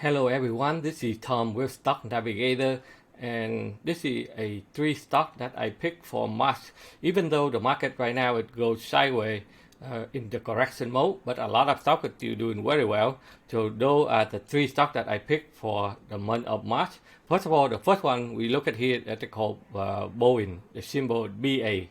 Hello everyone, this is Tom with Stock Navigator, and this is a three stock that I picked for March. Even though the market right now it goes sideways in the correction mode, but a lot of stocks are still doing very well. So those are the three stocks that I picked for the month of March. First of all, the first one we look at here that they call Boeing, the symbol BA.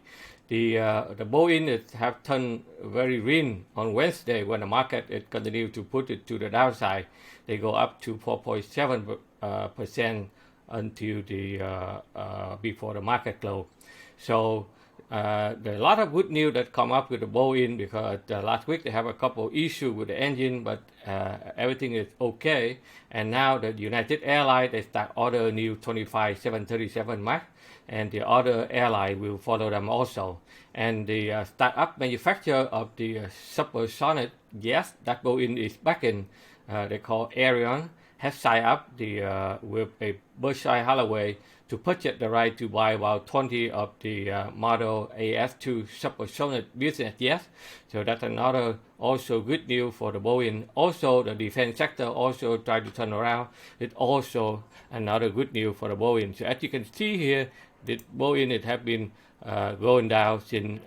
The Boeing it have turned very green on Wednesday when the market it continued to put it to the downside. They go up to 4.7% until the before the market close. So there are a lot of good news that come up with the Boeing because last week they have a couple issues with the engine, but everything is okay. And now the United Airlines they start order new 25 737 MAX, and the other airline will follow them also. And the startup manufacturer of the supersonic jet that Boeing is backing, they call Arion, has signed up with a Berkshire Hathaway to purchase the right to buy about 20 of the model AS2 supersonic business jets. So that's another also good news for the Boeing. Also, the defense sector also tried to turn around. It's also another good news for the Boeing. So as you can see here, the Boeing it have been going down since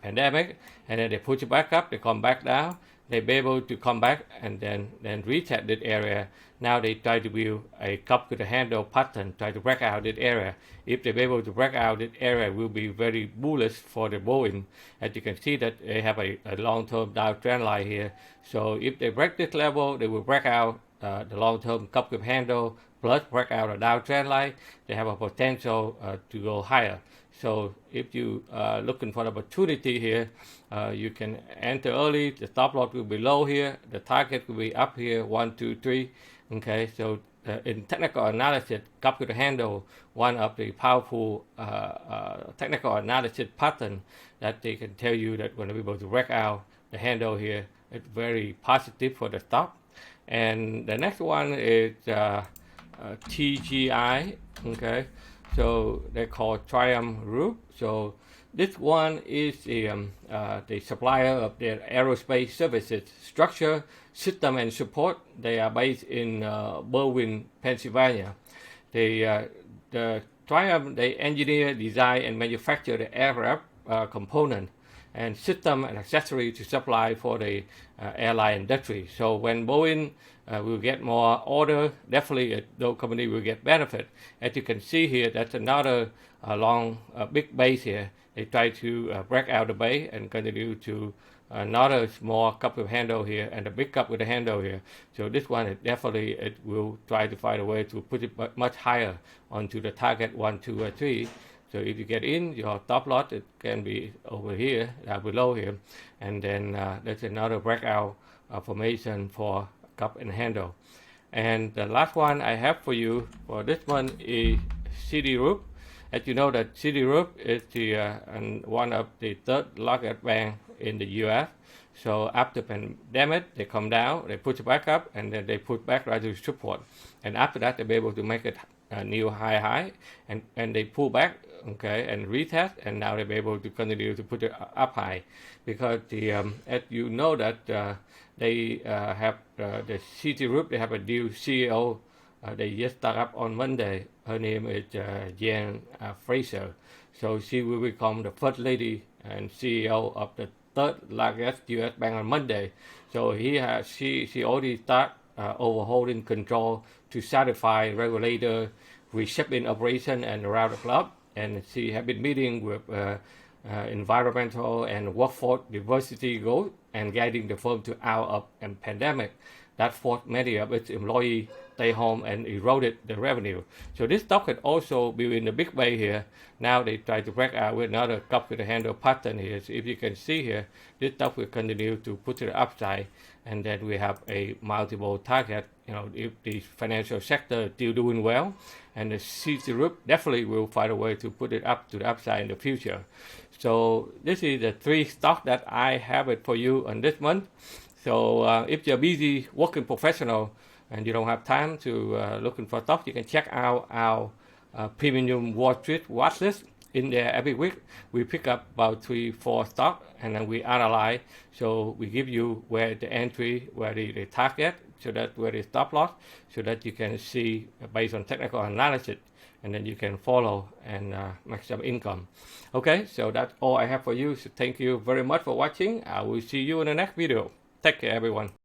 pandemic, and then they push it back up, they come back down. They be able to come back and then retest that area. Now they try to build a cup with a handle pattern, try to break out that area. If they be able to break out that area, it will be very bullish for the Boeing. As you can see that they have a long-term downtrend line here. So if they break this level, they will break out the long-term cup with handle plus break out a downtrend line. They have a potential to go higher. So if you are looking for an opportunity here, you can enter early. The stop loss will be low here. The target will be up here, 1, 2, 3. Okay, so in technical analysis, cup with the handle, one of the powerful technical analysis pattern that they can tell you that when we're able to break out the handle here, it's very positive for the stock. And the next one is TGI. Okay. So they call Triumph Group. So this one is the supplier of their aerospace services, structure, system, and support. They are based in Boeing, Pennsylvania. The Triumph they engineer, design, and manufacture the aircraft component and system and accessory to supply for the airline industry. So when Boeing will get more order, definitely those company will get benefit. As you can see here, that's another big base here. They try to break out the base and continue to another small cup with handle here and a big cup with a handle here. So this one it will try to find a way to put it much higher onto the target 1, 2, or 3. So if you get in, your top loss it can be over here, below here, and then there's another breakout formation for cup and handle. And the last one I have for you for this one is Citigroup. As you know that Citigroup is one of the third largest bank in the U.S. So after pandemic, they come down, they push it back up, and then they put back right to support. And after that, they'll be able to make it a new high, and they pull back, okay, and retest, and now they'll be able to continue to put it up high, because as you know that they have the Citigroup, they have a new CEO. They just start up on Monday. Her name is Jan Fraser. So she will become the first lady and CEO of the third largest U.S. bank on Monday. So she already start overhauling control to satisfy regulator, reshaping operation and around the club. And she has been meeting with environmental and workforce diversity goals and guiding the firm to out of a pandemic that forced many of its employees stay home and eroded the revenue. So this stock had also been in a big way here. Now they try to break out with another cup with a handle pattern here. So if you can see here, this stock will continue to put to the upside, and then we have a multiple target. You know, if the financial sector is still doing well, and the Citigroup definitely will find a way to put it up to the upside in the future. So this is the three stocks that I have it for you on this month. So if you're busy working professional and you don't have time to looking for stocks, you can check out our premium Wall Street watch list. in there every week. We pick up about 3-4 stock, and then we analyze. So we give you where the entry, where the target, so that where the stop loss, so that you can see based on technical analysis, and then you can follow and make some income. Okay, so that's all I have for you. So thank you very much for watching. I will see you in the next video. Take care, everyone.